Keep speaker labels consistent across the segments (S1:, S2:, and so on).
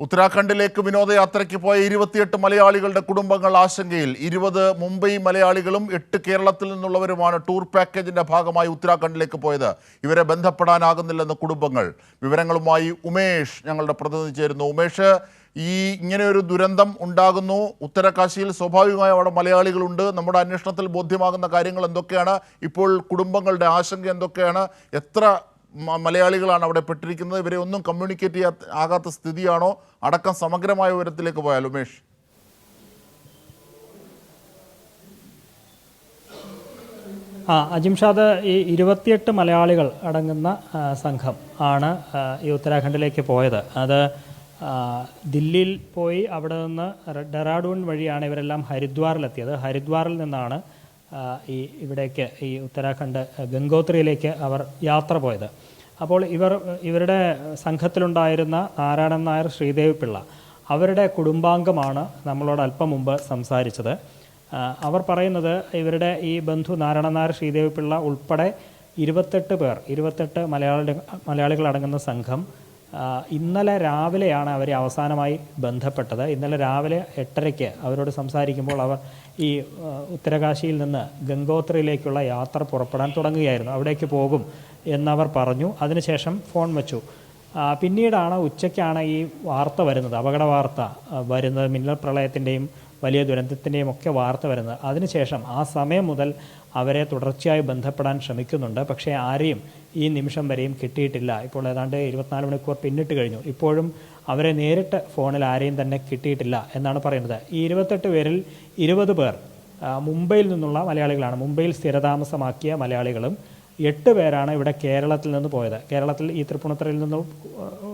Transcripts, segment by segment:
S1: ഉത്തരാഖണ്ഡിലേക്ക് വിനോദയാത്രയ്ക്ക് പോയ 28 മലയാളികളുടെ കുടുംബങ്ങൾ ആശങ്കയിൽ. 20 മുംബൈ മലയാളികളും 8 കേരളത്തിൽ നിന്നുള്ളവരുമാണ് ടൂർ പാക്കേജിന്റെ ഭാഗമായി ഉത്തരാഖണ്ഡിലേക്ക് പോയത്. ഇവരെ ബന്ധപ്പെടാനാകുന്നില്ലെന്ന് കുടുംബങ്ങൾ. വിവരങ്ങളുമായി ഉമേഷ് ഞങ്ങളുടെ പ്രതിനിധി ചേരുന്നു. ഉമേഷ്, ഇങ്ങനെയൊരു ദുരന്തം ഉണ്ടാകുന്നു, ഉത്തരകാശിയിൽ സ്വാഭാവികമായി അവിടെ മലയാളികളുണ്ട്. നമ്മുടെ അന്വേഷണത്തിൽ ബോധ്യമാകുന്ന കാര്യങ്ങൾ എന്തൊക്കെയാണ്? ഇപ്പോൾ കുടുംബങ്ങളുടെ ആശങ്ക എന്തൊക്കെയാണ്? എത്ര മലയാളികളാണ് അവിടെ പെട്ടിരിക്കുന്നത്? ഇവരെ ഒന്നും കമ്മ്യൂണിക്കേറ്റ് ആകാത്ത സ്ഥിതിയാണോ? അടക്കം സമഗ്രമായ വിവരത്തിലേക്ക് പോയാൽ ഉമേഷ്.
S2: അജിംഷാദ്, ഈ 28 മലയാളികൾ അടങ്ങുന്ന സംഘം ആണ് ഈ ഉത്തരാഖണ്ഡിലേക്ക് പോയത്. അത് ദില്ലിയിൽ പോയി അവിടെ നിന്ന് ഡെറാഡൂൺ വഴിയാണ് ഇവരെല്ലാം ഹരിദ്വാറിലെത്തിയത്. ഹരിദ്വാറിൽ നിന്നാണ് ഇവിടേക്ക് ഈ ഉത്തരാഖണ്ഡ് ഗംഗോത്രിയിലേക്ക് അവർ യാത്ര പോയത്. അപ്പോൾ ഇവരുടെ സംഘത്തിലുണ്ടായിരുന്ന നാരായണൻ നായർ, ശ്രീദേവി പിള്ള, അവരുടെ കുടുംബാംഗമാണ് നമ്മളോട് അല്പം മുമ്പ് സംസാരിച്ചത്. അവർ പറയുന്നത് ഇവരുടെ ഈ ബന്ധു നാരായണൻ നായർ, ശ്രീദേവി പിള്ള ഉൾപ്പെടെ 28 മലയാളികളടങ്ങുന്ന സംഘം ഇന്നലെ രാവിലെയാണ് അവരെ അവസാനമായി ബന്ധപ്പെട്ടത്. ഇന്നലെ രാവിലെ 8:30 അവരോട് സംസാരിക്കുമ്പോൾ അവർ ഈ ഉത്തരകാശിയിൽ നിന്ന് ഗംഗോത്രിയിലേക്കുള്ള യാത്ര പുറപ്പെടാൻ തുടങ്ങുകയായിരുന്നു. അവിടേക്ക് പോകും എന്നവർ പറഞ്ഞു. അതിനുശേഷം ഫോൺ വെച്ചു. പിന്നീടാണ് ഉച്ചയ്ക്കാണ് ഈ വാർത്ത വരുന്നത്, അപകട വാർത്ത വരുന്നത്, മിന്നൽ പ്രളയത്തിൻ്റെയും വലിയ ദുരന്തത്തിൻ്റെയും ഒക്കെ വാർത്ത വരുന്നത്. അതിനുശേഷം ആ സമയം മുതൽ അവരെ തുടർച്ചയായി ബന്ധപ്പെടാൻ ശ്രമിക്കുന്നുണ്ട്. പക്ഷേ ആരെയും ഈ നിമിഷം വരെയും കിട്ടിയിട്ടില്ല. ഇപ്പോൾ ഏതാണ്ട് 24 മണിക്കൂർ പിന്നിട്ട് കഴിഞ്ഞു. ഇപ്പോഴും അവരെ നേരിട്ട് ഫോണിൽ ആരെയും തന്നെ കിട്ടിയിട്ടില്ല എന്നാണ് പറയുന്നത്. ഈ 28 പേരിൽ 20 പേർ മുംബൈയിൽ നിന്നുള്ള മലയാളികളാണ്. മുംബൈയിൽ സ്ഥിരതാമസമാക്കിയ മലയാളികളും 8 പേരാണ് ഇവിടെ കേരളത്തിൽ നിന്ന് പോയത്. കേരളത്തിൽ ഈ തൃപ്പൂണിത്തുറയിൽ നിന്ന്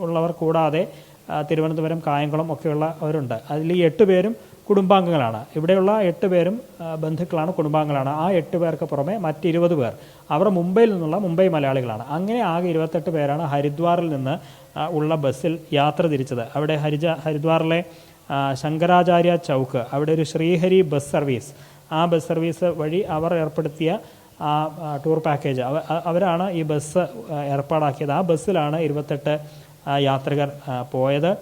S2: ഉള്ളവർ കൂടാതെ തിരുവനന്തപുരം, കായംകുളം ഒക്കെയുള്ളവരുണ്ട്. അതിൽ ഈ 8 പേരും കുടുംബാംഗങ്ങളാണ്. ഇവിടെയുള്ള 8 പേരും ബന്ധുക്കളാണ്, കുടുംബാംഗങ്ങളാണ്. ആ 8 പേർക്ക് പുറമെ മറ്റ് 20 പേർ അവർ മുംബൈയിൽ നിന്നുള്ള മുംബൈ മലയാളികളാണ്. അങ്ങനെ ആകെ 28 പേരാണ് ഹരിദ്വാറിൽ നിന്ന് ഉള്ള ബസ്സിൽ യാത്ര തിരിച്ചത്. അവിടെ ഹരിദ്വാറിലെ ശങ്കരാചാര്യ ചൗക്ക്, അവിടെ ഒരു ശ്രീഹരി ബസ് സർവീസ്, ആ ബസ് സർവീസ് വഴി അവർ ഏർപ്പെടുത്തിയ ടൂർ പാക്കേജ്, അവരാണ് ഈ ബസ് ഏർപ്പാടാക്കിയത്. ആ ബസ്സിലാണ് 28 യാത്രികർ പോയത്.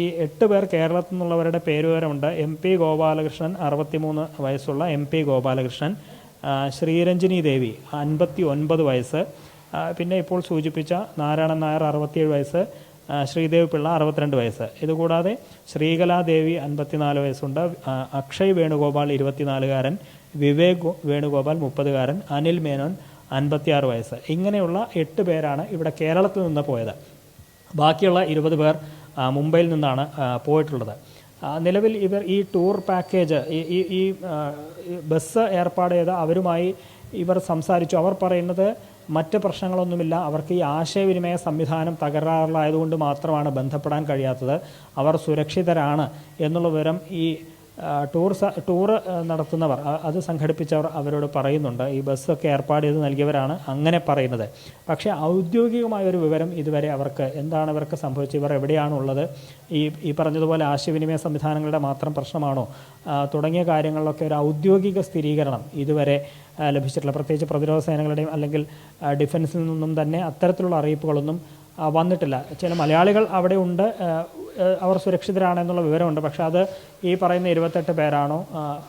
S2: ഈ 8 പേർ കേരളത്തിൽ നിന്നുള്ളവരുടെ പേരുവിവരമുണ്ട്. MP ഗോപാലകൃഷ്ണൻ 63 വയസ്സുള്ള MP ഗോപാലകൃഷ്ണൻ, ശ്രീരഞ്ജിനി ദേവി 59 വയസ്സ്, പിന്നെ ഇപ്പോൾ സൂചിപ്പിച്ച നാരായണൻ നായർ 67 വയസ്സ്, ശ്രീദേവി പിള്ള 62 വയസ്സ്. ഇതുകൂടാതെ ശ്രീകലാദേവി 54 വയസ്സുണ്ട്, അക്ഷയ് വേണുഗോപാൽ 24-കാരൻ, വിവേക് വേണുഗോപാൽ 30-കാരൻ, അനിൽ മേനോൻ 56 വയസ്സ്. ഇങ്ങനെയുള്ള 8 പേരാണ് ഇവിടെ കേരളത്തിൽ നിന്ന് പോയത്. ബാക്കിയുള്ള 20 പേർ മുംബൈയിൽ നിന്നാണ് പോയിട്ടുള്ളത്. നിലവിൽ ഈ ടൂർ പാക്കേജ്, ഈ ബസ് ഏർപ്പാട് ചെയ്ത അവരുമായി ഇവർ സംസാരിച്ചു. അവർ പറയുന്നത് മറ്റ് പ്രശ്നങ്ങളൊന്നുമില്ല, അവർക്ക് ഈ ആശയവിനിമയ സംവിധാനം തകരാറിലായതുകൊണ്ട് മാത്രമാണ് ബന്ധപ്പെടാൻ കഴിയാത്തത്, അവർ സുരക്ഷിതരാണ് എന്നുള്ള വിവരം ഈ ടൂർ നടത്തുന്നവർ, അത് സംഘടിപ്പിച്ചവർ അവരോട് പറയുന്നുണ്ട്. ഈ ബസ്സൊക്കെ ഏർപ്പാട് ചെയ്ത് നൽകിയവരാണ് അങ്ങനെ പറയുന്നത്. പക്ഷേ ഔദ്യോഗികമായ ഒരു വിവരം ഇതുവരെ അവർക്ക് എന്താണ് ഇവർക്ക് സംഭവിച്ചത്, ഇവർ എവിടെയാണുള്ളത്, ഈ പറഞ്ഞതുപോലെ ആശയവിനിമയ സംവിധാനങ്ങളുടെ മാത്രം പ്രശ്നമാണോ തുടങ്ങിയ കാര്യങ്ങളിലൊക്കെ ഒരു ഔദ്യോഗിക സ്ഥിരീകരണം ഇതുവരെ ലഭിച്ചിട്ടില്ല. പ്രത്യേകിച്ച് പ്രതിരോധ സേനകളുടെയും അല്ലെങ്കിൽ ഡിഫൻസിൽ നിന്നും തന്നെ അത്തരത്തിലുള്ള അറിയിപ്പുകളൊന്നും വന്നിട്ടില്ല. ചില മലയാളികൾ അവിടെ ഉണ്ട്, അവർ സുരക്ഷിതരാണെന്നുള്ള വിവരമുണ്ട്. പക്ഷേ അത് ഈ പറയുന്ന 28 പേരാണോ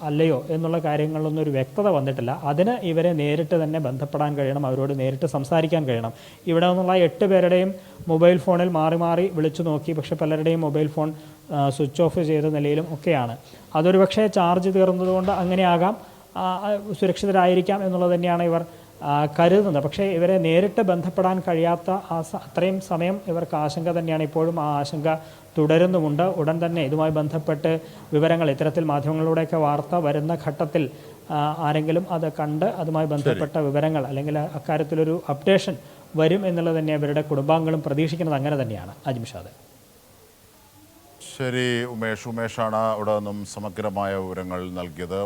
S2: അല്ലയോ എന്നുള്ള കാര്യങ്ങളിലൊന്നും ഒരു വ്യക്തത വന്നിട്ടില്ല. അതിന് ഇവരെ നേരിട്ട് തന്നെ ബന്ധപ്പെടാൻ കഴിയണം, അവരോട് നേരിട്ട് സംസാരിക്കാൻ കഴിയണം. ഇവിടെ നിന്നുള്ള 8 പേരുടെയും മൊബൈൽ ഫോണിൽ മാറി മാറി വിളിച്ചു നോക്കി. പക്ഷേ പലരുടെയും മൊബൈൽ ഫോൺ സ്വിച്ച് ഓഫ് ചെയ്ത നിലയിലും ഒക്കെയാണ്. അതൊരു പക്ഷേ ചാർജ് തീർന്നതുകൊണ്ട് അങ്ങനെയാകാം, സുരക്ഷിതരായിരിക്കാം എന്നുള്ളത് തന്നെയാണ് ഇവർ കരുതുന്നത്. പക്ഷേ ഇവരെ നേരിട്ട് ബന്ധപ്പെടാൻ കഴിയാത്ത അത്രയും സമയം ഇവർക്ക് ആശങ്ക തന്നെയാണ്. ഇപ്പോഴും ആ ആശങ്ക തുടരുന്നുമുണ്ട്. ഉടൻ തന്നെ ഇതുമായി ബന്ധപ്പെട്ട് വിവരങ്ങൾ ഇത്തരത്തിൽ മാധ്യമങ്ങളിലൂടെയൊക്കെ വാർത്ത വരുന്ന ഘട്ടത്തിൽ ആരെങ്കിലും അത് കണ്ട് അതുമായി ബന്ധപ്പെട്ട വിവരങ്ങൾ അല്ലെങ്കിൽ അക്കാര്യത്തിലൊരു അപ്ഡേഷൻ വരും എന്നുള്ളത് തന്നെ ഇവരുടെ കുടുംബാംഗങ്ങളും പ്രതീക്ഷിക്കുന്നത് അങ്ങനെ തന്നെയാണ്. അജിംഷാദ്.
S1: ശരി ഉമേഷാണ് അവിടെ നിന്നും സമഗ്രമായ വിവരങ്ങൾ നൽകിയത്.